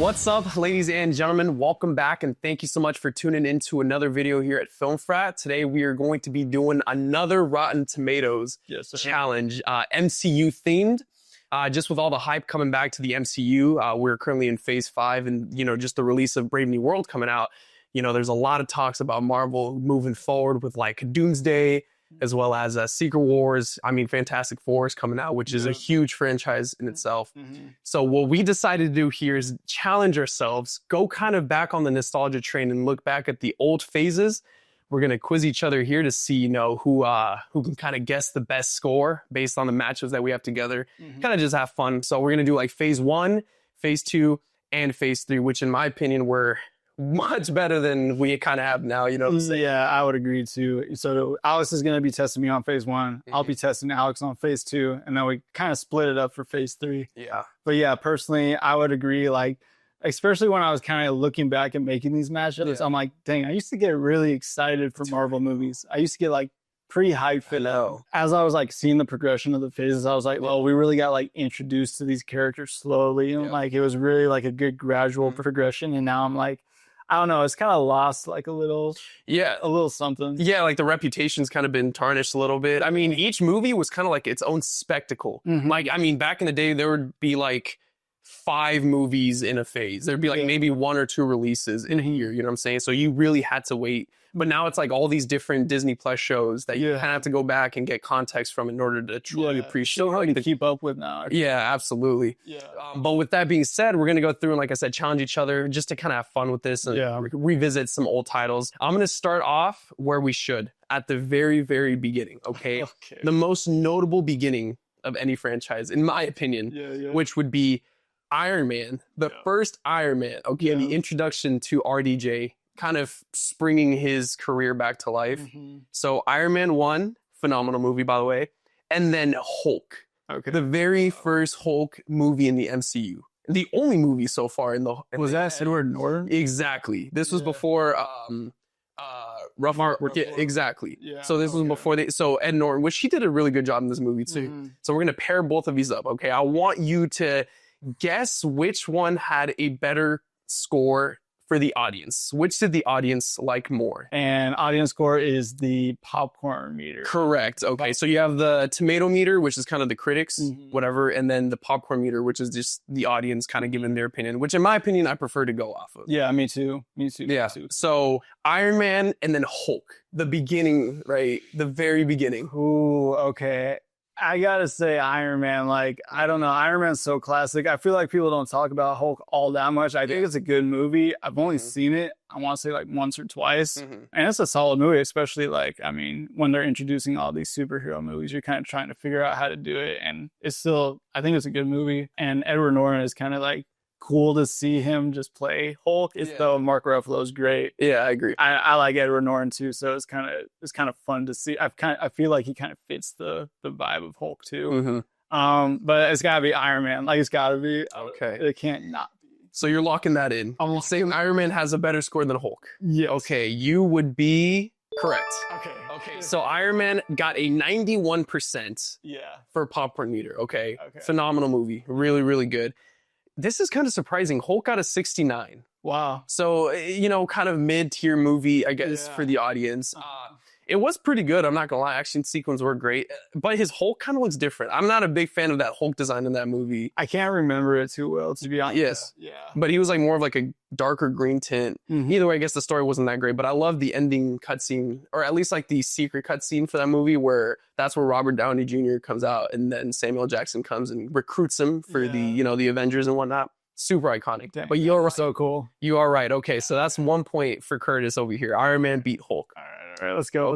What's up, ladies and gentlemen? Welcome back, and thank you so much for tuning into another video here at Film Frat. Today, we are going to be doing another Rotten Tomatoes challenge, MCU themed. Just with all the hype coming back to the MCU, we're currently in Phase 5, and just the release of Brave New World coming out. There's a lot of talks about Marvel moving forward with like Doomsday, as well as Secret Wars. Fantastic Four is coming out, which is a huge franchise in itself. So what we decided to do here is challenge ourselves, go kind of back on the nostalgia train and look back at the old phases. We're going to quiz each other here to see, who can kind of guess the best score based on the matchups that we have together. Kind of just have fun. So we're going to do like Phase 1, Phase 2, and Phase 3, which in my opinion were much better than we kind of have now, Yeah, I would agree too. So Alex is going to be testing me on Phase 1. I'll be testing Alex on Phase 2. And then we kind of split it up for Phase 3. Yeah. But yeah, personally, I would agree. Like, especially when I was kind of looking back and making these matchups, I'm like, dang, I used to get really excited for Marvel movies. I used to get like pretty hyped for them. As I was like seeing the progression of the phases, I was like, well, we really got like introduced to these characters slowly. And like, it was really like a good gradual progression. And now I'm like, I don't know, it's kind of lost like a little something. Yeah, like the reputation's kind of been tarnished a little bit. Each movie was kind of like its own spectacle. Like, back in the day, there would be like 5 movies in a phase. There'd be like maybe 1 or 2 releases in a year, you know what I'm saying? So you really had to wait. But now it's like all these different Disney Plus shows that you kind of have to go back and get context from in order to truly appreciate. So hard to keep up with now. Yeah, absolutely. Yeah. But with that being said, we're going to go through and, like I said, challenge each other just to kind of have fun with this and revisit some old titles. I'm going to start off where we should, at the very, very beginning, okay? The most notable beginning of any franchise, in my opinion, which would be Iron Man, the first Iron Man, and the introduction to RDJ, kind of springing his career back to life. So Iron Man 1, phenomenal movie, by the way. And then Hulk. The very first Hulk movie in the MCU. The only movie so far in the... Was that Edward Norton? Exactly. This was before... Rough Mark. Yeah, exactly. So this was before so Ed Norton, which he did a really good job in this movie too. So we're going to pair both of these up, okay? I want you to guess which one had a better score for the audience. Which did the audience like more? And audience score is the popcorn meter. Correct. Okay, so you have the tomato meter, which is kind of the critics, whatever, and then the popcorn meter, which is just the audience kind of giving their opinion, which in my opinion, I prefer to go off of. Yeah, me too. Yeah, so Iron Man and then Hulk. The beginning, right? The very beginning. Ooh, okay. I gotta say Iron Man, like, I don't know, Iron Man's so classic. I feel like people don't talk about Hulk all that much. I think it's a good movie. I've only seen it, I want to say like once or twice. And it's a solid movie, especially like, when they're introducing all these superhero movies, you're kind of trying to figure out how to do it. And it's still, I think it's a good movie. And Edward Norton is kind of like cool to see him just play Hulk. Though Mark Ruffalo's great. Yeah, I agree. I like Edward Norton too, so it's kind of fun to see. I feel like he kind of fits the vibe of Hulk too. But it's gotta be Iron Man. Like, it's gotta be. Okay. It can't not be. So you're locking that in. I'm saying Iron Man has a better score than Hulk. Yes. Okay, you would be correct. Okay. So Iron Man got a 91% for popcorn meter. Okay. Phenomenal movie. Really, really good. This is kind of surprising. Hulk got a 69. Wow. So, kind of mid-tier movie, I guess, for the audience. It was pretty good. I'm not going to lie. Action sequences were great. But his Hulk kind of looks different. I'm not a big fan of that Hulk design in that movie. I can't remember it too well, to be honest. Yes. Yeah. But he was like more of like a darker green tint. Either way, I guess the story wasn't that great. But I love the ending cutscene, or at least like the secret cutscene for that movie, where that's where Robert Downey Jr. comes out, and then Samuel Jackson comes and recruits him for the the Avengers and whatnot. Super iconic. Dang, but you're right. So cool. You are right. Okay, so that's 1 point for Curtis over here. Iron Man beat Hulk. All right, let's go.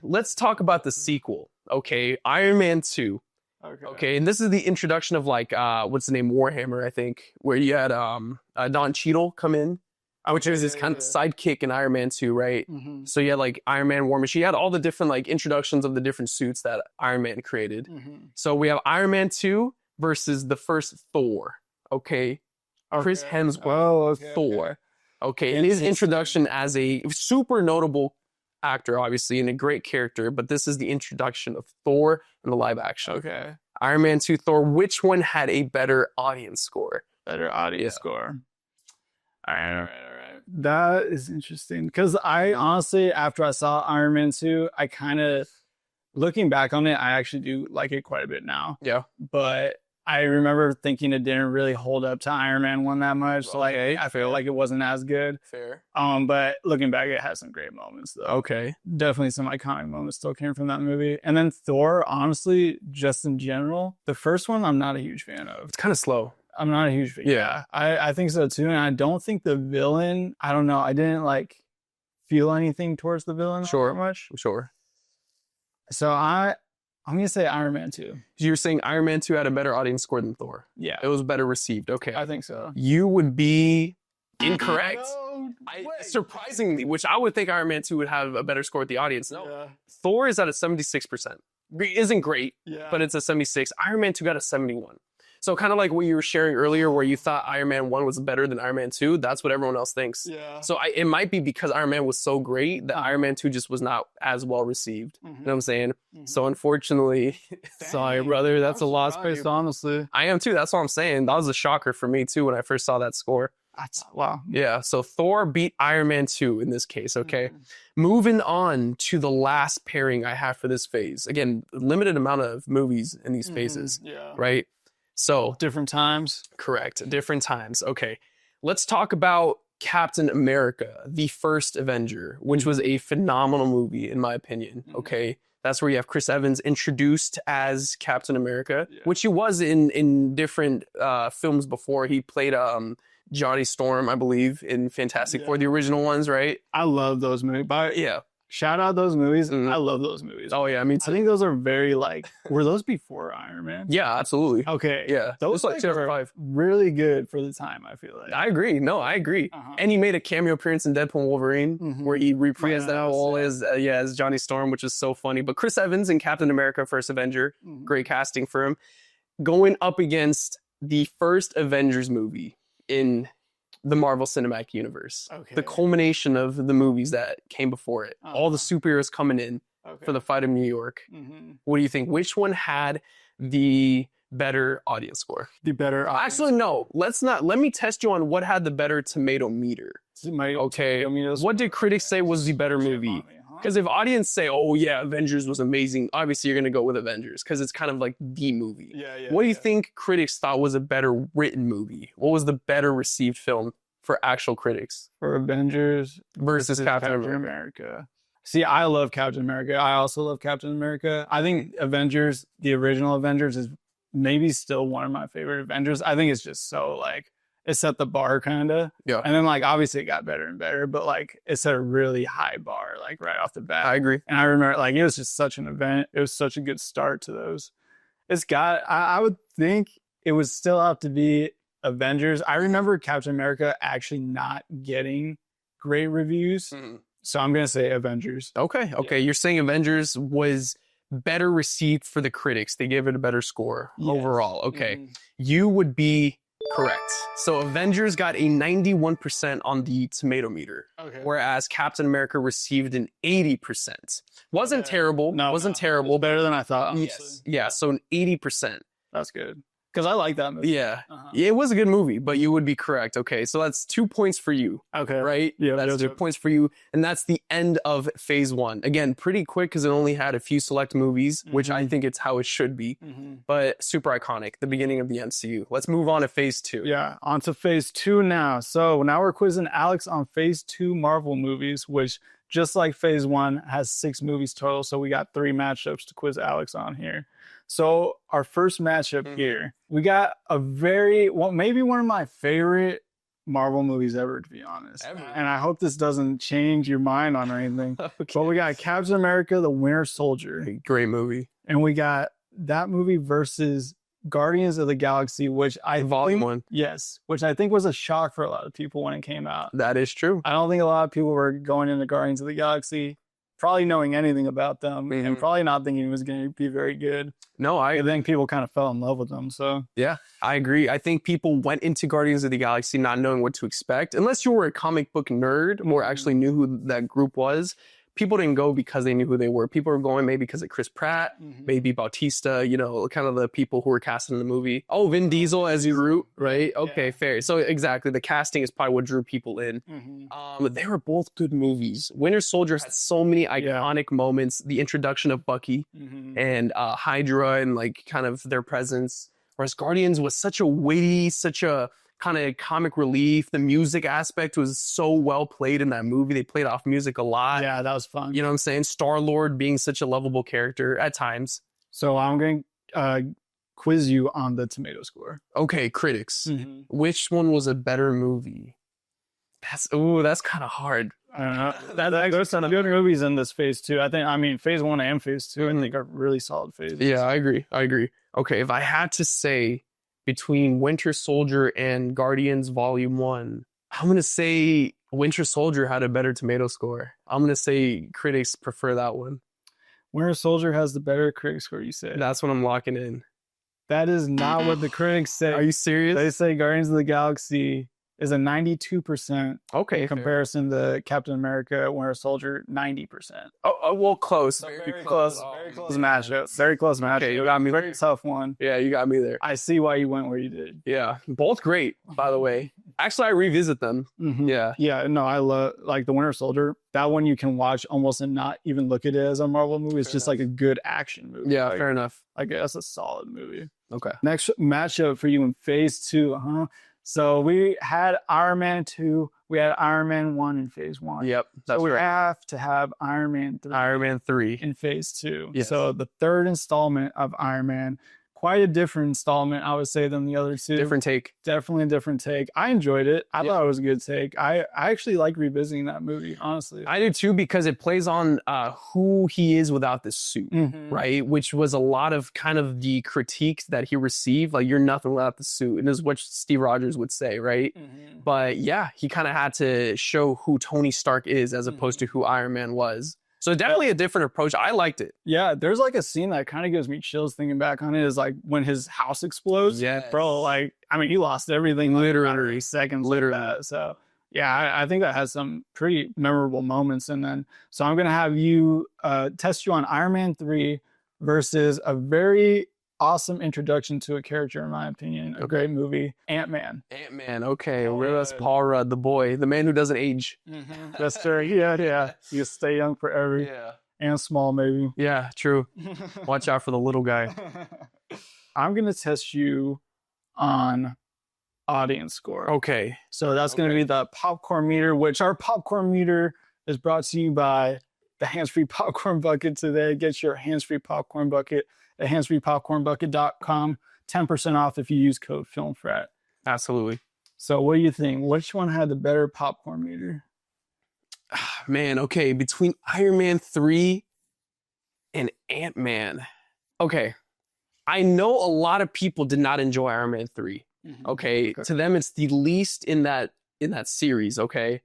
Let's talk about the sequel. Okay, Iron Man 2. Okay, and this is the introduction of like what's the name, Warhammer, I think, where you had Don Cheadle come in, which is his kind of sidekick in Iron Man 2, right? So you had like Iron Man, War Machine. You had all the different like introductions of the different suits that Iron Man created. So we have Iron Man 2 versus the first Thor. Okay, Chris Hemsworth, Thor. Okay, and his introduction as a super notable actor, obviously, and a great character, but this is the introduction of Thor in the live action. Okay. Iron Man 2, Thor, which one had a better audience score? Better audience score. All right. That is interesting because I honestly, after I saw Iron Man 2, I kind of, looking back on it, I actually do like it quite a bit now. Yeah. But I remember thinking it didn't really hold up to Iron Man 1 that much. So like, I feel like it wasn't as good. Fair. But looking back, it has some great moments though. Okay. Definitely some iconic moments still came from that movie. And then Thor, honestly, just in general, the first one I'm not a huge fan of. It's kind of slow. I'm not a huge fan. Yeah. I think so too. And I don't think the villain, I don't know, I didn't like feel anything towards the villain Sure. much. Sure. So I'm gonna say Iron Man 2. You're saying Iron Man 2 had a better audience score than Thor. Yeah. It was better received. Okay. I think so. You would be incorrect. No way. Surprisingly, which I would think Iron Man 2 would have a better score with the audience. No. Yeah. Thor is at a 76%. Isn't great, Yeah. but it's a 76. Iron Man 2 got a 71. So kind of like what you were sharing earlier where you thought Iron Man 1 was better than Iron Man 2, that's what everyone else thinks. Yeah. So it might be because Iron Man was so great that Iron Man 2 just was not as well received. You know what I'm saying? So unfortunately, sorry, brother, that's a loss. Honestly. I am too. That's what I'm saying. That was a shocker for me too when I first saw that score. Wow. Yeah. So Thor beat Iron Man 2 in this case. Okay. Moving on to the last pairing I have for this phase. Again, limited amount of movies in these phases. Yeah. Right. So Different times. correct. Different times. Okay. Let's talk about Captain America, the first Avenger, which was a phenomenal movie in my opinion. Okay. That's where you have Chris Evans introduced as Captain America, which he was in different films before. He played Johnny Storm, I believe, in Fantastic Four, the original ones, right? I love those movies. But Yeah. shout out those movies. I love those movies. Oh yeah, I mean, I think those are very like, were those before Iron Man? yeah, absolutely. Okay. Yeah, Those like like 2005. really good for the time, I feel like. I agree. No, I agree. And he made a cameo appearance in Deadpool and Wolverine, where he reprised that all as Johnny Storm, which is so funny. But Chris Evans in Captain America: First Avenger, great casting for him, going up against the first Avengers movie in the Marvel Cinematic Universe. The culmination of the movies that came before it. All the superheroes coming in for the fight in New York. What do you think? Which one had the better audience score? The better. Actually, no. Let's not. Let me test you on what had the better tomato meter. Okay. What did critics say was the better movie? Because if audience say, oh yeah, Avengers was amazing, obviously you're going to go with Avengers because it's kind of like the movie. What do you think critics thought was a better written movie? What was the better received film for actual critics? For Avengers versus Captain America. See, I love Captain America. I also love Captain America. I think Avengers, the original Avengers, is maybe still one of my favorite Avengers. I think it's just so like, it set the bar kind of. Yeah. And then like, obviously it got better and better, but like it set a really high bar, like right off the bat. I agree. And I remember like, it was just such an event. It was such a good start to those. I would think it would still have to be Avengers. I remember Captain America actually not getting great reviews. So I'm going to say Avengers. Okay. You're saying Avengers was better received for the critics. They gave it a better score overall. Okay. You would be correct. So Avengers got a 91% on the tomato meter, whereas Captain America received an 80%. Wasn't terrible. Wasn't terrible. Better than I thought, honestly. Yes. Yeah, so an 80%. That's good. Because I like that movie. Yeah. It was a good movie, but you would be correct. Okay, so that's 2 points for you. Okay. Right? Yeah. That's 2 points for you. And that's the end of phase one. Again, pretty quick because it only had a few select movies, which I think it's how it should be. But super iconic, the beginning of the MCU. Let's move on to phase two. Yeah, on to phase two now. So now we're quizzing Alex on phase two Marvel movies, which just like phase one has 6 movies total. So we got 3 matchups to quiz Alex on here. So our first matchup here, we got maybe one of my favorite Marvel movies ever, to be honest. And I hope this doesn't change your mind on anything. But we got Captain America, the Winter Soldier. Great movie. And we got that movie versus Guardians of the Galaxy, which Volume 1. Yes, which I think was a shock for a lot of people when it came out. That is true. I don't think a lot of people were going into Guardians of the Galaxy probably knowing anything about them and probably not thinking it was going to be very good. No, I think people kind of fell in love with them. So yeah, I agree. I think people went into Guardians of the Galaxy not knowing what to expect, unless you were a comic book nerd or actually knew who that group was. people didn't go because they knew who they were. People were going maybe because of Chris Pratt, maybe Bautista, you know, kind of the people who were casted in the movie. Oh, Vin Diesel as you root, right? Okay, fair. So exactly, the casting is probably what drew people in. They were both good movies. Winter Soldier had so many iconic moments. The introduction of Bucky and Hydra and like kind of their presence. Whereas Guardians was such a weighty, such a kind of comic relief. The music aspect was so well played in that movie. They played off music a lot. Yeah, that was fun. You know what I'm saying? Star-Lord being such a lovable character at times. So I'm going to quiz you on the tomato score. Okay, critics. Which one was a better movie? That's kind of hard. I don't know. There's some good movies in this phase 2. I mean, phase 1 and phase 2, I think are really solid phases. Yeah, I agree. Okay, if I had to say between Winter Soldier and Guardians Volume 1, I'm going to say Winter Soldier had a better tomato score. I'm going to say critics prefer that one. Winter Soldier has the better critic score, you say? That's what I'm locking in. That is not what the critics say. Are you serious? They say Guardians of the Galaxy is a 92%. Okay. In comparison to Captain America, Winter Soldier, 90%. Oh, well, close. Very close. Very close matchup. Very close matchup. Okay, you got me. Very tough one. Yeah, you got me there. I see why you went where you did. Yeah, both great, by the way. Actually, I revisit them. Yeah. Yeah, no, I love, like, the Winter Soldier. That one you can watch almost and not even look at it as a Marvel movie. It's just like a good action movie. Yeah, like, fair enough. I guess that's a solid movie. Okay. Next matchup for you in phase 2, So we had Iron Man 2, we had Iron Man 1 in phase 1. Yep. So we have to have Iron Man 3. Iron Man 3 in phase 2. Yes. So the third installment of Iron Man, quite a different installment, I would say, than the other two. Different take. Definitely a different take. I enjoyed it. I thought it was a good take. I actually like revisiting that movie, honestly. I do too, because it plays on who he is without the suit, right? Which was a lot of kind of the critiques that he received. Like, you're nothing without the suit. And this is what Steve Rogers would say, right? But yeah, he kind of had to show who Tony Stark is as opposed to who Iron Man was. So definitely a different approach. I liked it. Yeah, there's like a scene that kind of gives me chills thinking back on it, is like when his house explodes. Yeah, bro, like, I mean, he lost everything literally seconds. Literally. Like that. So yeah, I think that has some pretty memorable moments. And then, so I'm going to have you test you on Iron Man 3 versus a very awesome introduction to a character, in my opinion. A great movie, Ant-Man. Ant-Man, okay. That's Paul Rudd, the boy, the man who doesn't age. That's true. Yeah. You stay young forever. Yeah. And small, maybe. Yeah, true. Watch out for the little guy. I'm going to test you on audience score. Okay. So that's going to be the popcorn meter, which our popcorn meter is brought to you by the Hands-Free Popcorn Bucket today. Get your hands-free popcorn bucket at handsfreepopcornbucket.com. 10% off if you use code FILMFRAT. Absolutely. So what do you think? Which one had the better popcorn meter? Man, okay. Between Iron Man 3 and Ant-Man. Okay. I know a lot of people did not enjoy Iron Man 3. Okay. To them, it's the least in that series. Okay.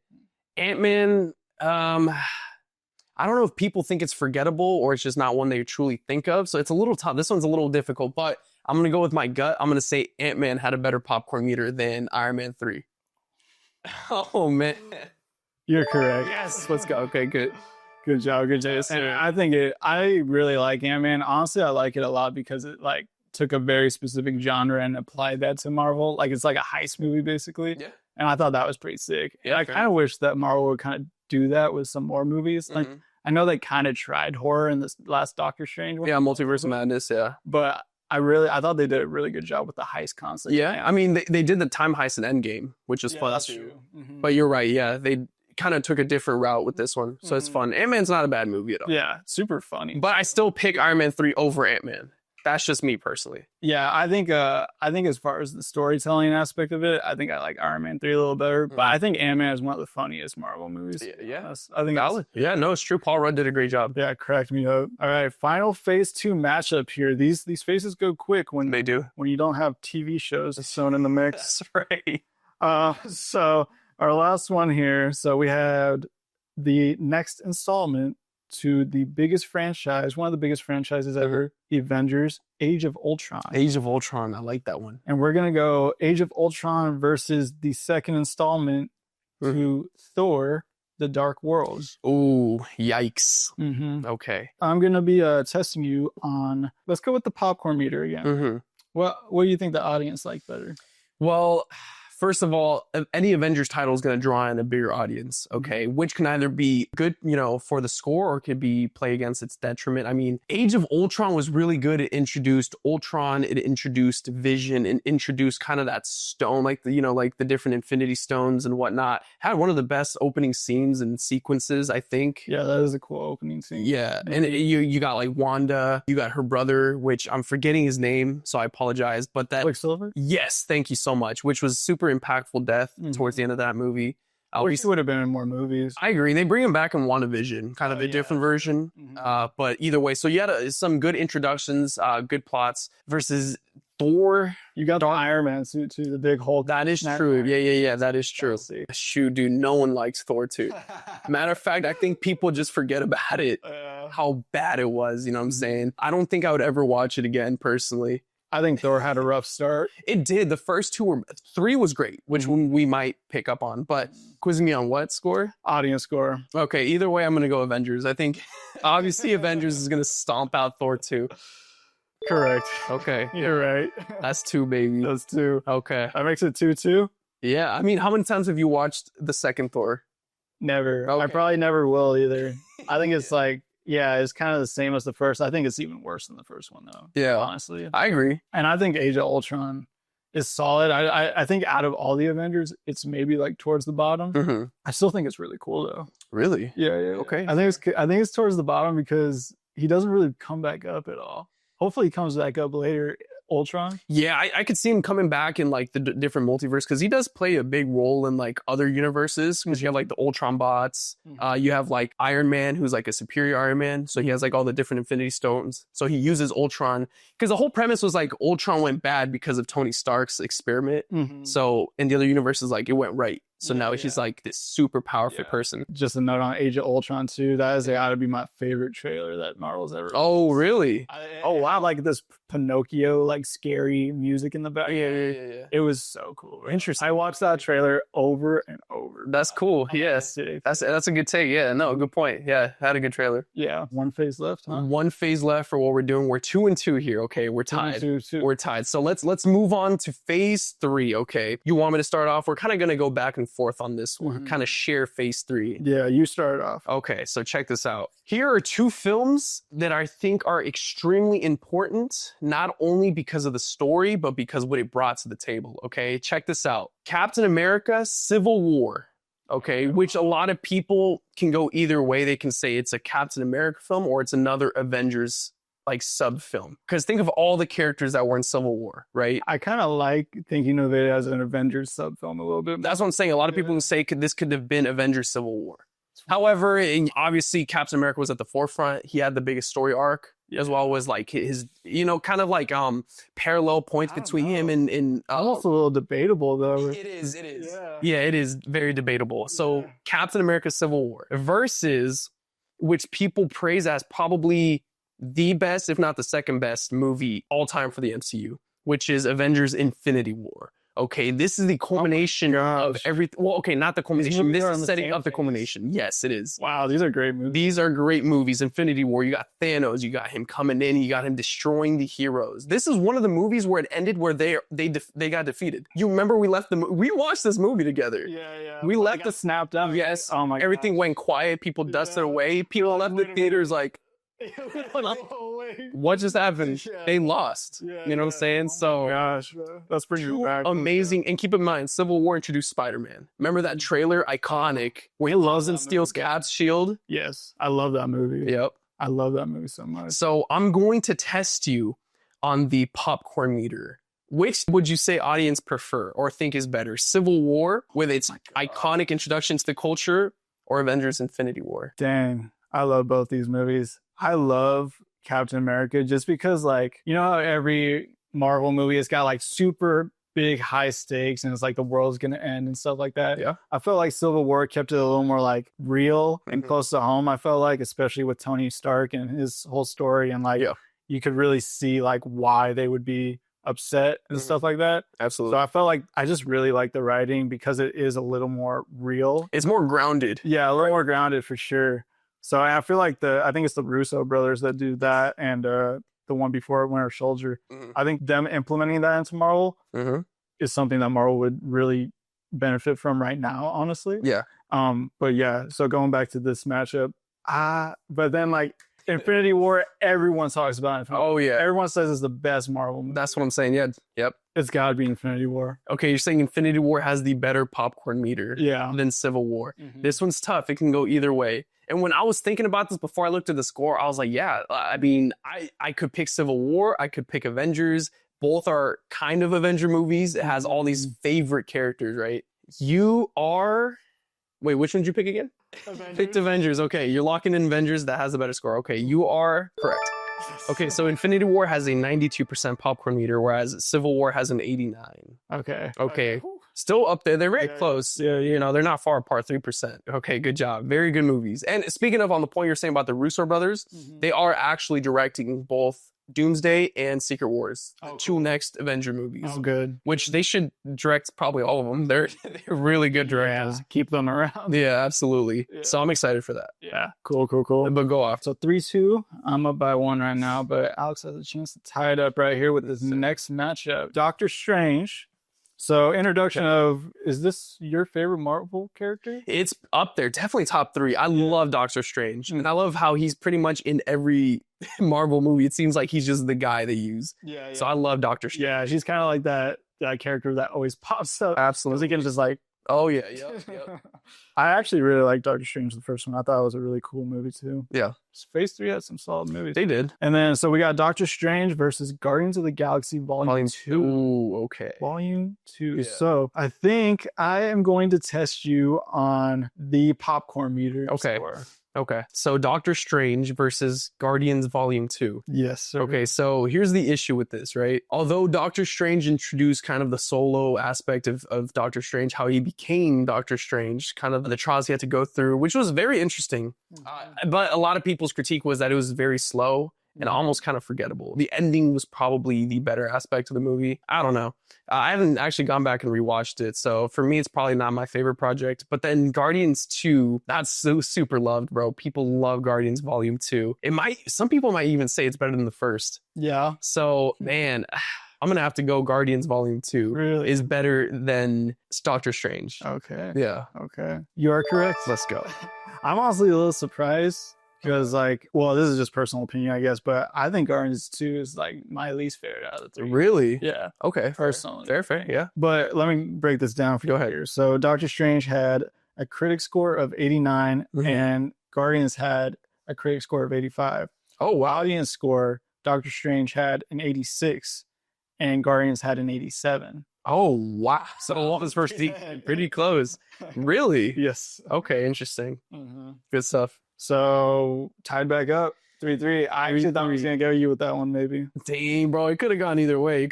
Ant-Man, I don't know if people think it's forgettable or it's just not one they truly think of. So it's a little tough. This one's a little difficult, but I'm going to go with my gut. I'm going to say Ant-Man had a better popcorn meter than Iron Man 3. Oh, man. You're correct. Yes. Let's go. Okay, good. Good job. Good job. And I really like Ant-Man. Honestly, I like it a lot because it like took a very specific genre and applied that to Marvel. Like, it's like a heist movie, basically. Yeah. And I thought that was pretty sick. Yeah, I kind of wish that Marvel would kind of do that with some more movies. Like, I know they kind of tried horror in this last Doctor Strange one. Yeah, Multiverse of Madness, yeah. But I thought they did a really good job with the heist concept. Yeah, I mean, they did the time heist in Endgame, which is fun. That's true. But you're right, yeah. They kind of took a different route with this one, so it's fun. Ant-Man's not a bad movie at all. Yeah, super funny. But I still pick Iron Man 3 over Ant-Man. That's just me personally. Yeah, I think as far as the storytelling aspect of it, I think I like Iron Man 3 a little better. But I think Ant-Man is one of the funniest Marvel movies. Yeah. I think valid. Yeah, no, it's true. Paul Rudd did a great job. Yeah, cracked me up. All right, final phase 2 matchup here. These phases go quick when they do. When you don't have TV shows thrown in the mix. That's right. So our last one here. So we had the next installment to the biggest franchise, one of the biggest franchises ever, the Avengers, Age of Ultron. Age of Ultron, I like that one. And we're going to go Age of Ultron versus the second installment to Thor, The Dark World. Ooh, yikes. Mm-hmm. Okay. I'm going to be testing you on, let's go with the popcorn meter again. Mm-hmm. What do you think the audience liked better? Well, first of all, any Avengers title is going to draw in a bigger audience, okay? Which can either be good, you know, for the score or could be play against its detriment. I mean, Age of Ultron was really good. It introduced Ultron, it introduced Vision, and introduced kind of that stone, like the, you know, like the different Infinity Stones and whatnot. Had one of the best opening scenes and sequences, I think. Yeah, that is a cool opening scene. Yeah, and you got like Wanda, you got her brother, which I'm forgetting his name, so I apologize. But that Quicksilver? Yes, thank you so much, which was super impactful death towards the end of that movie. At least it would have been in more movies. I agree. They bring him back in WandaVision, kind of a different version. But either way, so you had some good introductions, good plots versus Thor. You got the Iron Man suit too, the big Hulk. That is true. Yeah, that is true. Shoot, dude, no one likes Thor 2. Matter of fact, I think people just forget about it, how bad it was, you know what I'm saying? I don't think I would ever watch it again, personally. I think Thor had a rough start. It did. The first 3 was great, which we might pick up on. But quizzing me on what score? Audience score. Okay, either way, I'm going to go Avengers. I think, obviously, Avengers is going to stomp out Thor 2. Correct. Okay. You're right. That's 2, baby. That's 2. Okay. That makes it 2-2? Yeah. I mean, how many times have you watched the second Thor? Never. Okay. I probably never will either. I think it's like, yeah, it's kind of the same as the first. I think it's even worse than the first one, though. Yeah. Honestly. I agree. And I think Age of Ultron is solid. I think out of all the Avengers, it's maybe like towards the bottom. I still think it's really cool, though. Really? Yeah. Okay. I think it's towards the bottom because he doesn't really come back up at all. Hopefully he comes back up later, Ultron. Yeah, I could see him coming back in like the different multiverse because he does play a big role in like other universes because you have like the Ultron bots. You have like Iron Man, who's like a superior Iron Man. So he has like all the different Infinity Stones. So he uses Ultron because the whole premise was like Ultron went bad because of Tony Stark's experiment. So in the other universes, like it went right. So now he's like this super powerful person. Just a note on Age of Ultron too. That is got to be my favorite trailer that Marvel's ever. Oh, really? Oh wow! Like this Pinocchio, like scary music in the back. Yeah. It was so cool. Interesting. I watched that trailer over and over. That's cool. Yes, that's a good take. Yeah, no, good point. Yeah, had a good trailer. Yeah, one phase left. Huh? One phase left for what we're doing. We're 2-2 here. Okay, we're tied. 2-2. We're tied. So let's move on to phase 3. Okay, you want me to start off? We're kind of gonna go back and forth on this one. Kind of share phase 3. Yeah, you start off. Okay, so check this out. Here are 2 films that I think are extremely important, not only because of the story, but because what it brought to the table. Okay, check this out. Captain America: Civil War. Okay, which a lot of people can go either way. They can say it's a Captain America film or it's another Avengers like sub film. Because think of all the characters that were in Civil War, right? I kind of like thinking of it as an Avengers sub film a little bit. That's what I'm saying. A lot of people can say this could have been Avengers Civil War. However, obviously Captain America was at the forefront. He had the biggest story arc, as well as like his, you know, kind of like parallel points between him and almost a little debatable though. It is. Yeah, it is very debatable. So Captain America Civil War versus, which people praise as probably the best, if not the second best movie all time for the MCU, which is Avengers Infinity War. Okay, this is the culmination of everything. Well, okay, not the culmination. This is setting up the culmination. Yes, it is. Wow, these are great movies. These are great movies. Infinity War, you got Thanos, you got him coming in, you got him destroying the heroes. This is one of the movies where it ended where they got defeated. You remember we left we watched this movie together. Yeah. We left the snapped up. Yes. Oh my god. Everything went quiet. People dusted away. People left the theaters like, what just happened? They lost. You know what I'm saying? So, gosh, let's bring you back. Amazing. And keep in mind, Civil War introduced Spider-Man. Remember that trailer? Iconic. Where he loves and steals Cap's shield? Yes. I love that movie. Yep. I love that movie so much. So I'm going to test you on the popcorn meter. Which would you say audience prefer or think is better? Civil War with its iconic introduction to the culture, or Avengers Infinity War? Dang. I love both these movies. I love Captain America just because, like, you know how every Marvel movie has got like super big high stakes and it's like the world's gonna end and stuff like that. Yeah. I felt like Civil War kept it a little more like real and close to home. I felt like, especially with Tony Stark and his whole story, and like you could really see like why they would be upset and stuff like that. Absolutely. So I felt like I just really like the writing because it is a little more real. It's more grounded. Yeah, a little more grounded for sure. So I feel like I think it's the Russo brothers that do that, and the one before Winter Soldier. I think them implementing that into Marvel is something that Marvel would really benefit from right now, honestly. Yeah. But yeah, so going back to this matchup, but then like Infinity War, everyone talks about it. Oh yeah, everyone says it's the best Marvel movie. That's what I'm saying. Yeah. Yep. It's gotta be Infinity War. Okay, you're saying Infinity War has the better popcorn meter than Civil War. This one's tough. It can go either way. And when I was thinking about this before I looked at the score, I was like, yeah, I mean, I could pick Civil War. I could pick Avengers. Both are kind of Avenger movies. It has all these favorite characters, right? You are... Wait, which one did you pick again? Avengers. Picked Avengers. Okay, you're locking in Avengers. That has a better score. Okay, you are correct. Okay, so Infinity War has a 92% popcorn meter, whereas Civil War has an 89. Okay. Still up there. They're very close. Yeah. You know, they're not far apart, 3%. Okay, good job. Very good movies. And speaking of on the point you're saying about the Russo brothers, they are actually directing both Doomsday and Secret Wars, the two next Avenger movies. Oh, good. Which they should direct probably all of them. They're really good directors. Keep them around. Yeah, absolutely. Yeah. So I'm excited for that. Yeah. Cool. But go off. So 3-2. I'm up by 1 right now, but Alex has a chance to tie it up right here with this next matchup. Doctor Strange. So introduction of, is this your favorite Marvel character? It's up there. Definitely top 3. I love Doctor Strange. And I love how he's pretty much in every Marvel movie. It seems like he's just the guy they use. Yeah. So I love Doctor Strange. Yeah, she's kind of like that character that always pops up. Absolutely. He can just like... Oh, yeah. Yep. I actually really like Doctor Strange, the first one. I thought it was a really cool movie, too. Yeah. Phase 3 had some solid movies. They did. And then, so we got Doctor Strange versus Guardians of the Galaxy Volume 2. Okay. Volume 2. Yeah. So I think I am going to test you on the popcorn meter score. Okay. So Doctor Strange versus Guardians Volume 2. Yes, sir. Okay, so here's the issue with this, right? Although Doctor Strange introduced kind of the solo aspect of Doctor Strange, how he became Doctor Strange, kind of the trials he had to go through, which was very interesting. But a lot of people's critique was that it was very slow and almost kind of forgettable. The ending was probably the better aspect of the movie. I don't know. I haven't actually gone back and rewatched it. So for me, it's probably not my favorite project. But then Guardians 2, that's so super loved, bro. People love Guardians Volume 2. Some people might even say it's better than the first. Yeah. So, man, I'm going to have to go Guardians Volume 2 really is better than Doctor Strange. Okay. Yeah. Okay. You are correct. Let's go. I'm honestly a little surprised. Because, like, well, this is just personal opinion, I guess, but I think Guardians 2 is, like, my least favorite out of the 3. Really? Yeah. Okay. Personally. Fair, yeah. But let me break this down for you here. So, Doctor Strange had a critic score of 89, and Guardians had a critic score of 85. Oh, wow. Audience score, Doctor Strange had an 86, and Guardians had an 87. Oh, wow. So, all this first pretty close. Really? Yes. Okay, interesting. Good stuff. So, tied back up, 3-3. I actually thought we was going to go you with that one, maybe. Dang, bro. It could have gone either way.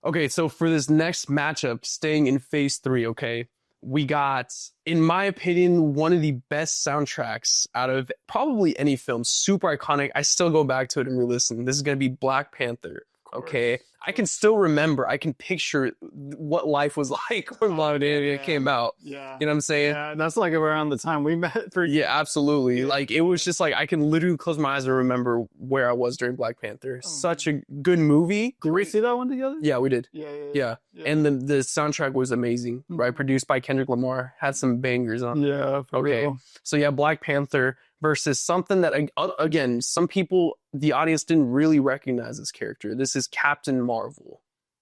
Okay, so for this next matchup, staying in Phase 3, okay, we got, in my opinion, one of the best soundtracks out of probably any film. Super iconic. I still go back to it and re-listen. This is going to be Black Panther. Okay, I can still remember, I can picture what life was like when Black Panther came out. Yeah. You know what I'm saying? Yeah, that's like around the time we met. Yeah, absolutely. Like, it was just like, I can literally close my eyes and remember where I was during Black Panther. Such a good movie. Did we see that one together? Yeah, we did. Yeah. And the soundtrack was amazing, right? Produced by Kendrick Lamar. Had some bangers on it. Yeah, for real. So yeah, Black Panther versus something that, again, some people, the audience didn't really recognize this character. This is Captain Marvel.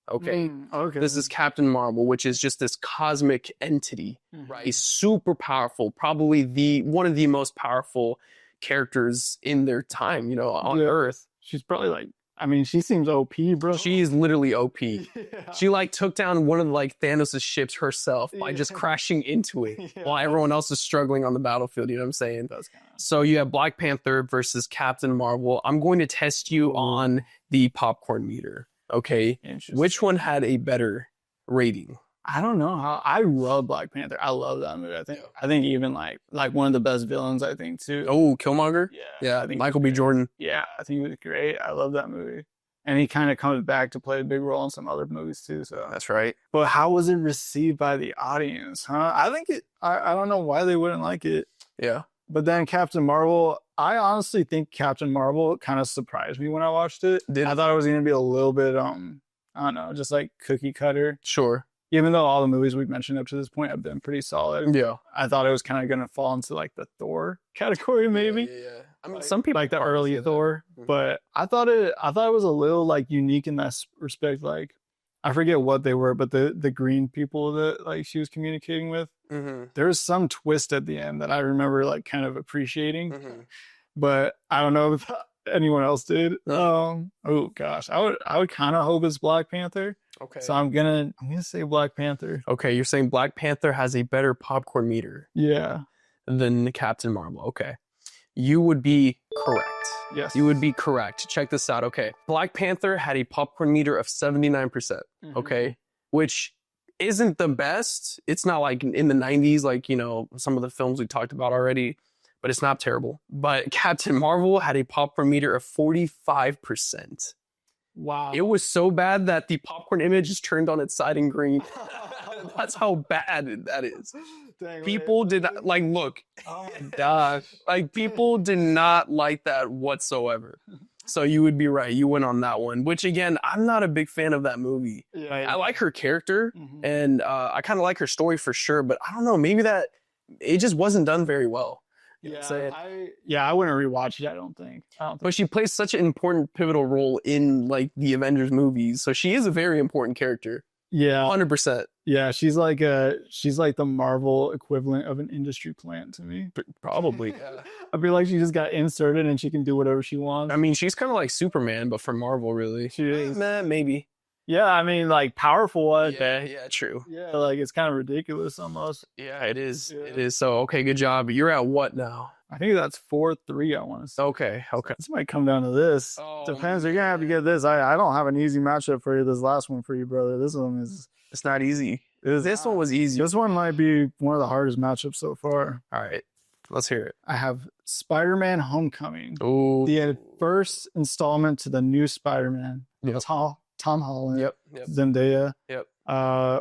Okay. This is Captain Marvel, which is just this cosmic entity, right? He's super powerful, probably one of the most powerful characters in their time, on Earth. She's probably like, I mean, she seems OP, bro. She is literally OP. She took down one of Thanos' ships herself by just crashing into it while everyone else is struggling on the battlefield. You know what I'm saying? So you have Black Panther versus Captain Marvel. I'm going to test you on the popcorn meter. Okay. Which one had a better rating? I don't know how. I love Black Panther. I love that movie. I think even like one of the best villains, I think, too. Oh, Killmonger? Yeah. Michael B. Jordan. Yeah, I think he was great. I love that movie. And he kind of comes back to play a big role in some other movies too. So That's right. but how was it received by the audience, huh? I think I don't know why they wouldn't like it. Yeah. But then Captain Marvel, I honestly think Captain Marvel kind of surprised me when I watched it. I thought it was going to be a little bit, I don't know, just like cookie cutter. Sure. Even though all the movies we've mentioned up to this point have been pretty solid. Yeah. I thought it was kind of going to fall into like the Thor category, maybe. Yeah. I mean, Like, some people like the early Thor, Mhm. but I thought it was a little like unique in that respect. Like, I forget what they were, but the green people that like she was communicating with, there was some twist at the end that I remember like kind of appreciating, but I don't know if anyone else did. Oh gosh, I would kind of hope it's Black Panther. Okay. So I'm gonna say Black Panther. Okay, you're saying Black Panther has a better popcorn meter Yeah. than Captain Marvel. Okay. You would be correct. Yes. You would be correct. Check this out. Okay. Black Panther had a popcorn meter of 79%. Okay. Which isn't the best. It's not like in the 90s, like, you know, some of the films we talked about already, but it's not terrible. But Captain Marvel had a popcorn meter of 45%. Wow. It was so bad that the popcorn image is turned on its side in green. That's how bad that is. Dang, People did not, like, look. Oh my gosh. Like, people did not like that whatsoever. So you would be right. You went on that one, which again, I'm not a big fan of that movie. Yeah. I like her character and I kind of like her story for sure, but I don't know, maybe that it just wasn't done very well. Yeah, So I wouldn't rewatch it, I don't think. But she plays such an important pivotal role in like the Avengers movies. So she is a very important character. Yeah. 100%. Yeah, she's like the Marvel equivalent of an industry plant to me. Probably. Yeah. I feel like she just got inserted and she can do whatever she wants. I mean, she's kind of like Superman, but for Marvel, really. She is. Maybe. Yeah, I mean, like powerful one. Yeah, true. Yeah, like it's kind of ridiculous almost. Yeah, it is. Yeah. It is. So, okay, good job. You're at what now? I think that's 4-3, I want to say. Okay. This might come down to this. Oh, Depends. You're going to have to get this. I don't have an easy matchup for you. This last one for you, brother. This one is... It's not easy. This one was easy. This one might be one of the hardest matchups so far. All right. Let's hear it. I have Spider-Man Homecoming. Oh. The first installment to the new Spider-Man. Yep. Tom Holland. Yep. Zendaya. Yep.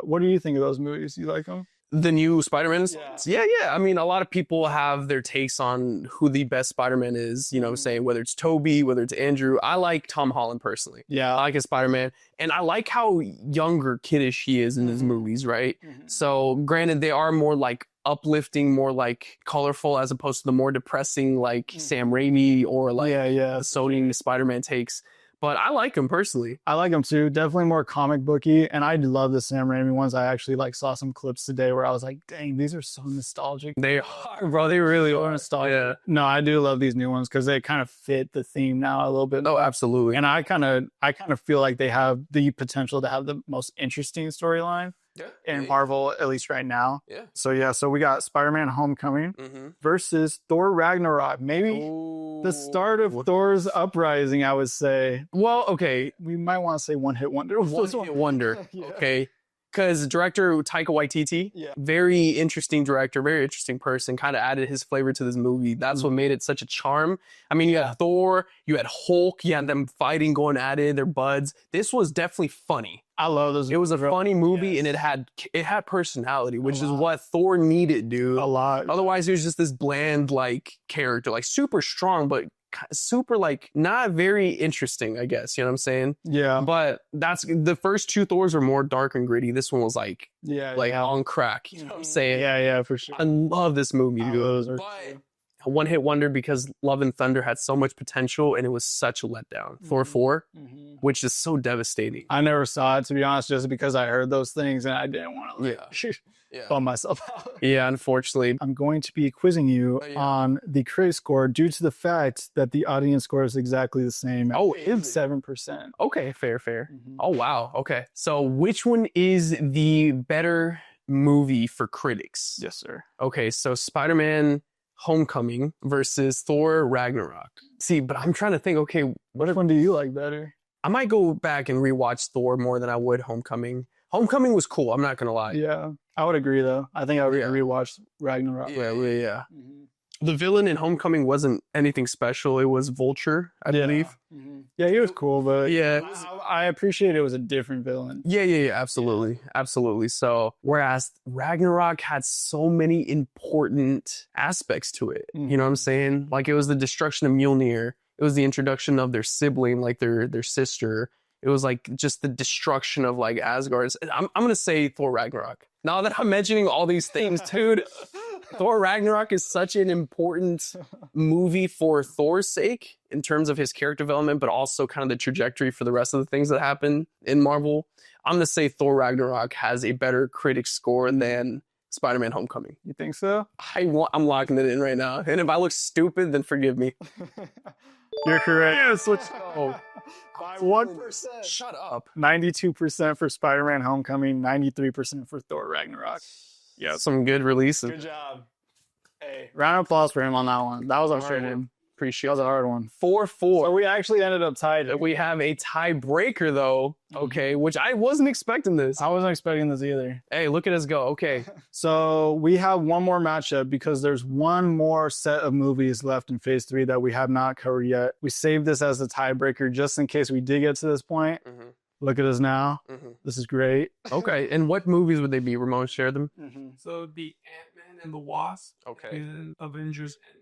What do you think of those movies? You like them? The new Spider-Man? Yeah. Yeah. I mean, a lot of people have their takes on who the best Spider-Man is, you know, saying whether it's Tobey, whether it's Andrew. I like Tom Holland personally. Yeah. I like his Spider-Man. And I like how younger, kiddish he is in his movies, right? So granted, they are more like uplifting, more like colorful as opposed to the more depressing like Sam Raimi or like the Sony Spider-Man takes. But I like him personally. I like him too. Definitely more comic booky. And I love the Sam Raimi ones. I actually like saw some clips today where I was like, dang, these are so nostalgic. They are, bro. They really are. Nostalgic. Yeah. No, I do love these new ones because they kind of fit the theme now a little bit. Oh, absolutely. And I kind of feel like they have the potential to have the most interesting storyline in Marvel, at least right now. Yeah. So we got Spider-Man Homecoming versus Thor Ragnarok. Maybe the start of Thor's uprising, I would say. Well, okay. We might want to say one hit wonder. One hit wonder. Okay. Because director Taika Waititi, very interesting director, very interesting person, kind of added his flavor to this movie. That's what made it such a charm. I mean, you had Thor, you had Hulk, you had them fighting, going at it, they're buds. This was definitely funny. I love those. It was a funny movie and it had personality, which is what Thor needed, dude. A lot. Otherwise, he was just this bland like character, like super strong, but super like not very interesting, I guess. You know what I'm saying? Yeah. But that's the first two Thors are more dark and gritty. This one was like on crack. You know what I'm saying? Yeah, for sure. I love this movie, dude. But a one-hit wonder because Love and Thunder had so much potential and it was such a letdown. Thor 4, which is so devastating. I never saw it, to be honest, just because I heard those things and I didn't want to bum myself out. Yeah, unfortunately. I'm going to be quizzing you on the critic score due to the fact that the audience score is exactly the same. Oh, it's 7%. Okay, fair. Oh, wow. Okay. So which one is the better movie for critics? Yes, sir. Okay, so Spider-Man Homecoming versus Thor Ragnarok. See, but I'm trying to think, okay, which one do you like better? I might go back and rewatch Thor more than I would Homecoming. Homecoming was cool, I'm not gonna lie. Yeah, I would agree though. I think I rewatched Ragnarok. Yeah. The villain in Homecoming wasn't anything special. It was Vulture, I believe. Yeah, he was cool, but Yeah. I appreciate it was a different villain. Yeah, absolutely. Absolutely. So, whereas Ragnarok had so many important aspects to it. You know what I'm saying? Like, it was the destruction of Mjolnir. It was the introduction of their sibling, like their sister. It was like just the destruction of like Asgard. I'm going to say Thor Ragnarok. Now that I'm mentioning all these things, dude, Thor Ragnarok is such an important movie for Thor's sake in terms of his character development, but also kind of the trajectory for the rest of the things that happen in Marvel. I'm going to say Thor Ragnarok has a better critic score than Spider-Man Homecoming. You think so? I'm locking it in right now. And if I look stupid, then forgive me. You're correct. Yes, let's go. By 1%. Shut up. 92% for Spider-Man Homecoming, 93% for Thor Ragnarok. Yeah, some good releases. Good job. Hey, round of applause for him on that one. That was a hard one. Appreciate That was a hard one. 4-4. So we actually ended up tied. We have a tiebreaker though, okay, which I wasn't expecting this. I wasn't expecting this either. Hey, look at us go. Okay. So we have one more matchup because there's one more set of movies left in phase 3 that we have not covered yet. We saved this as the tiebreaker just in case we did get to this point. Look at us now. This is great. Okay. And what movies would they be? Ramon, share them. So the Ant-Man and the Wasp. Okay. And Avengers Endgame.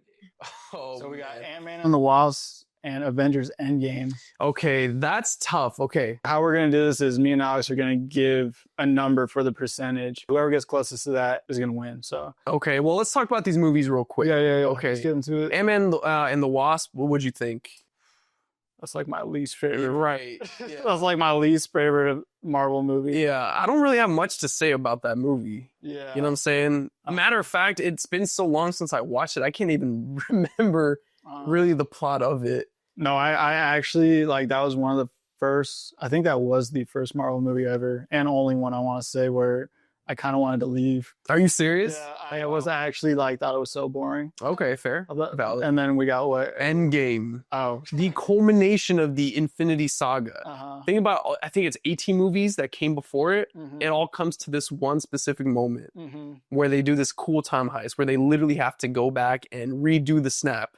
Oh, So we got Ant-Man and the Wasp and Avengers Endgame. Okay, that's tough. Okay. How we're going to do this is me and Alex are going to give a number for the percentage. Whoever gets closest to that is going to win. So Okay, well, let's talk about these movies real quick. yeah. Okay. Let's get into it. Ant-Man and the Wasp, what would you think? That's like my least favorite. Right. That's like my least favorite Marvel movie. Yeah, I don't really have much to say about that movie. Yeah. You know what I'm saying? A matter of fact, it's been so long since I watched it, I can't even remember really the plot of it. No, I actually, like, that was one of the first, I think that was the first Marvel movie ever, and only one I want to say, where I kind of wanted to leave. Are you serious? Yeah, I was actually like, thought it was so boring. Okay, fair. Valid. And then we got what? Endgame. Oh. The culmination of the Infinity Saga. Think about, I think it's 18 movies that came before it. It all comes to this one specific moment where they do this cool time heist where they literally have to go back and redo the snap.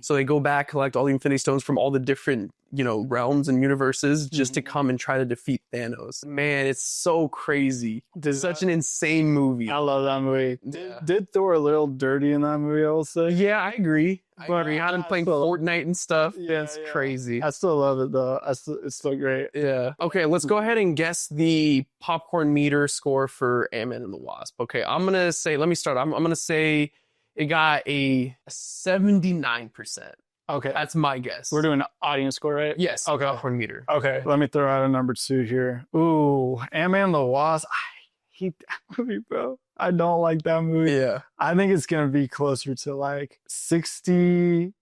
So they go back, collect all the Infinity Stones from all the different, realms and universes just to come and try to defeat Thanos. Man, it's so crazy. Such an insane movie. I love that movie. Did Thor a little dirty in that movie, I will say. Yeah, I agree. I had him playing Fortnite and stuff. Yeah, it's crazy. I still love it though. It's still great. Yeah. Okay, let's go ahead and guess the popcorn meter score for Ant-Man and the Wasp. Okay, I'm gonna say, let me start. I'm gonna say it got a 79%. Okay. That's my guess. We're doing audience score, right? Yes. Okay. Popcorn meter. Okay. Let me throw out a number 2 here. Ooh, Ant-Man and the Wasp. I hate that movie, bro. I don't like that movie. Yeah. I think it's going to be closer to like 63.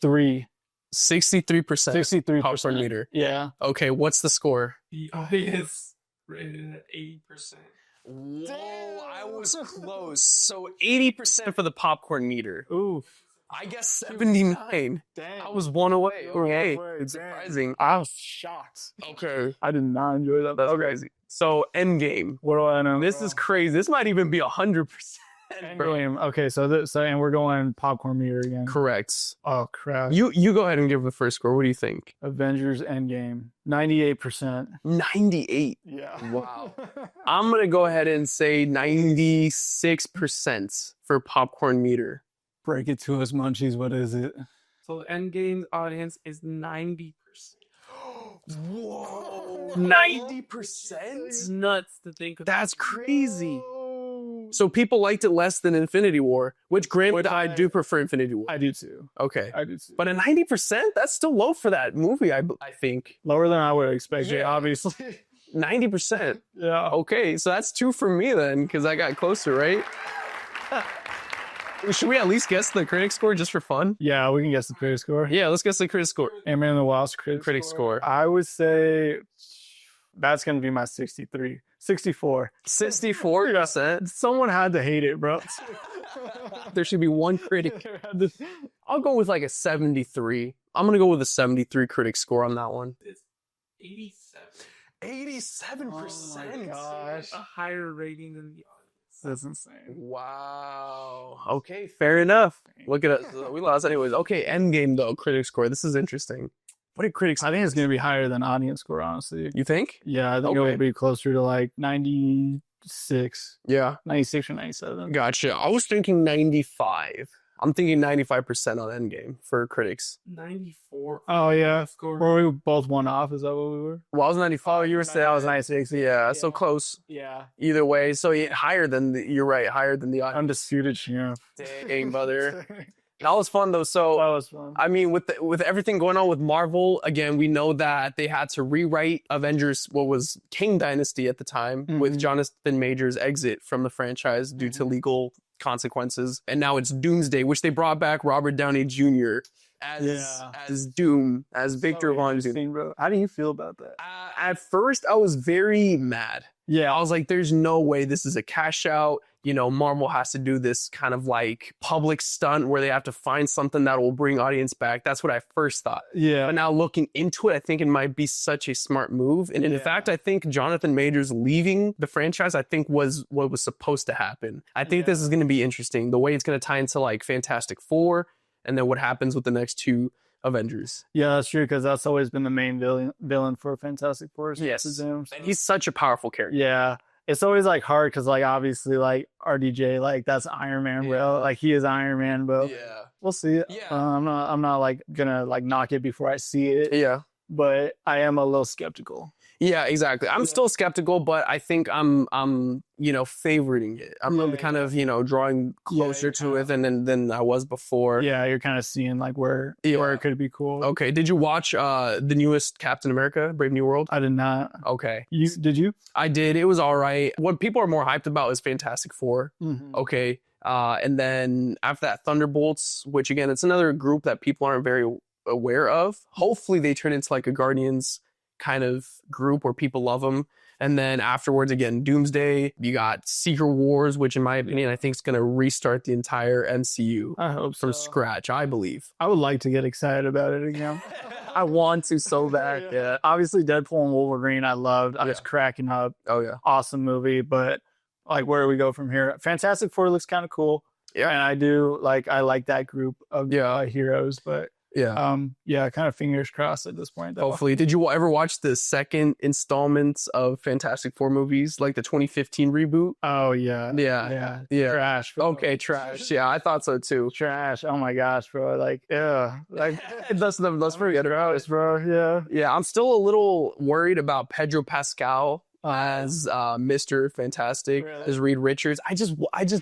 63%. 63%. Popcorn meter. Yeah. Okay, what's the score? The audience rated at 80%. Whoa, I was close. So 80% for the popcorn meter. Ooh. I guess 79. Dang. I was one away. Okay. It's Surprising. I was shocked. Okay. I did not enjoy that. That's crazy. So Endgame. What do I know? This is crazy. This might even be 100%. Endgame. Okay, and we're going popcorn meter again. Correct. Oh crap. You go ahead and give the first score. What do you think? Avengers Endgame. 98%. 98. Yeah. Wow. I'm going to go ahead and say 96% for popcorn meter. Break it to us, munchies. What is it? So the Endgame audience is 90%. Whoa. 90%? It's nuts to think of. That's crazy. So people liked it less than Infinity War, which granted I do prefer Infinity War. I do too. Okay. I do too. But a 90%? That's still low for that movie, I think. Lower than I would expect, obviously. 90%. Yeah. Okay, so that's 2 for me then, because I got closer, right? Should we at least guess the critic score just for fun? Yeah, we can guess the critic score. Yeah, let's guess the critic score. Ant-Man and the Wasp Critic score. I would say that's going to be my 64. 64%? Someone had to hate it, bro. There should be one critic. I'll go with like a 73. I'm going to go with a 73 critic score on that one. It's 87. 87%? Oh my gosh. A higher rating than the audience. That's insane. Wow. Okay, fair enough. Look at us. We lost anyways. Okay, Endgame though, critic score. This is interesting. What did critics? I think it's gonna be higher than audience score, honestly. You think? Yeah, I think Okay. it'll be closer to like 96, Yeah. 96 or 97. Gotcha. I was thinking 95. I'm thinking 95% on Endgame for critics. 94. Oh yeah, Score. were we both one off? Is that what we were? Well, I was 95. You were saying I was 96. Yeah, so Yeah. close. Yeah, Either way, so higher than you're right, higher than the audience. undisputed champ. Dang, brother. That was fun though. So That was fun. I mean, with everything going on with Marvel, again, we know that they had to rewrite Avengers, what was King Dynasty at the time, with Mhm. Jonathan Majors' exit from the franchise due to legal consequences, and now it's Doomsday, which they brought back Robert Downey Jr. as Doom, as Victor Von Doom. Interesting, bro. How do you feel about that? At first, I was very mad. Yeah, I was like, there's no way this is a cash out. You know, Marvel has to do this kind of like public stunt where they have to find something that will bring audience back. That's what I first thought. yeah. But now looking into it, I think it might be such a smart move. And in Yeah. fact, I think Jonathan Majors leaving the franchise, I think was what was supposed to happen. I think this is going to be interesting. The way it's going to tie into like Fantastic Four and then what happens with the next two Avengers. Yeah, that's true, because that's always been the main villain for Fantastic Four. Yes. Zoom, so. And he's such a powerful character. Yeah. It's always like hard because like obviously like RDJ, like that's Iron Man, bro. Yeah. Like he is Iron Man, bro. Yeah. We'll see. Yeah. I'm not like gonna like knock it before I see it, Yeah. but I am a little skeptical. Yeah, exactly. I'm Yeah. still skeptical, but I think I'm favoriting it. I'm Yeah, kind of, drawing closer you're to it than I was before. Yeah, you're kind of seeing like where Yeah. it could be cool. Okay. Did you watch the newest Captain America, Brave New World? I did not. Okay. Did you? I did. It was all right. What people are more hyped about is Fantastic Four. Mhm. Okay. And then after that, Thunderbolts, which again, it's another group that people aren't very aware of. Hopefully they turn into like a Guardians kind of group where people love them. And then afterwards, again, Doomsday. You got Secret Wars, which in my opinion, I think is going to restart the entire MCU I hope from so. scratch, I believe. I would like to get excited about it again. I want to so bad. Yeah. Obviously, Deadpool and Wolverine, I loved. I was Yeah. cracking up. Oh, yeah. Awesome movie, but like, where do we go from here? Fantastic Four looks kind of cool. Yeah. And I like that group of heroes, but Yeah. kind of fingers crossed at this point. Though. Hopefully. Did you ever watch the second installments of Fantastic Four movies, like the 2015 reboot? Oh yeah, Yeah. trash. Bro. Okay, trash. Yeah, I thought so too. Trash. Oh my gosh, bro. Like, yeah, like Let's forget about it. bro. Yeah. Yeah, I'm still a little worried about Pedro Pascal as Mr. Fantastic, Really? as Reed Richards. I just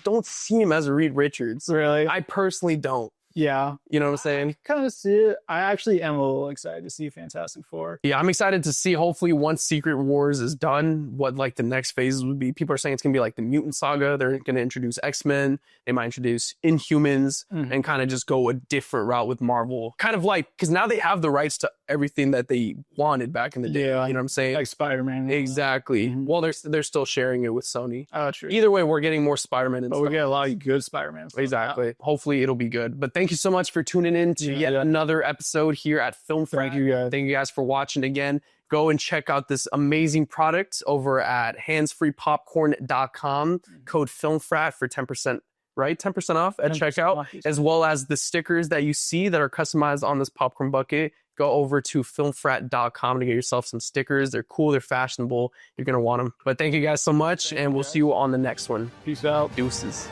don't see him as a Reed Richards. Really? I personally don't. Yeah. You know what I'm saying? Kind of see it. I actually am a little excited to see Fantastic Four. Yeah, I'm excited to see, hopefully once Secret Wars is done, what like the next phases would be. People are saying it's gonna be like the mutant saga. They're gonna introduce X-Men. They might introduce Inhumans and kind of just go a different route with Marvel. Kind of like, because now they have the rights to everything that they wanted back in the day. Yeah, You know what I'm saying? Like Spider-Man. Exactly. Well, they're still sharing it with Sony. Oh, true. Either way, we're getting more Spider-Man and But stuff. we get a lot of good Spider-Man. stuff. Exactly. Hopefully it'll be good. But thank you so much for tuning in to yet another episode here at Film Frat. Thank you guys. Thank you guys for watching again. Go and check out this amazing product over at handsfreepopcorn.com. Code FilmFrat for 10%, right? 10% off at 10% checkout, off. as well as the stickers that you see that are customized on this popcorn bucket. Go over to filmfrat.com to get yourself some stickers. They're cool. They're fashionable. You're going to want them. But thank you guys so much, and we'll see you on the next one. Peace out. Deuces.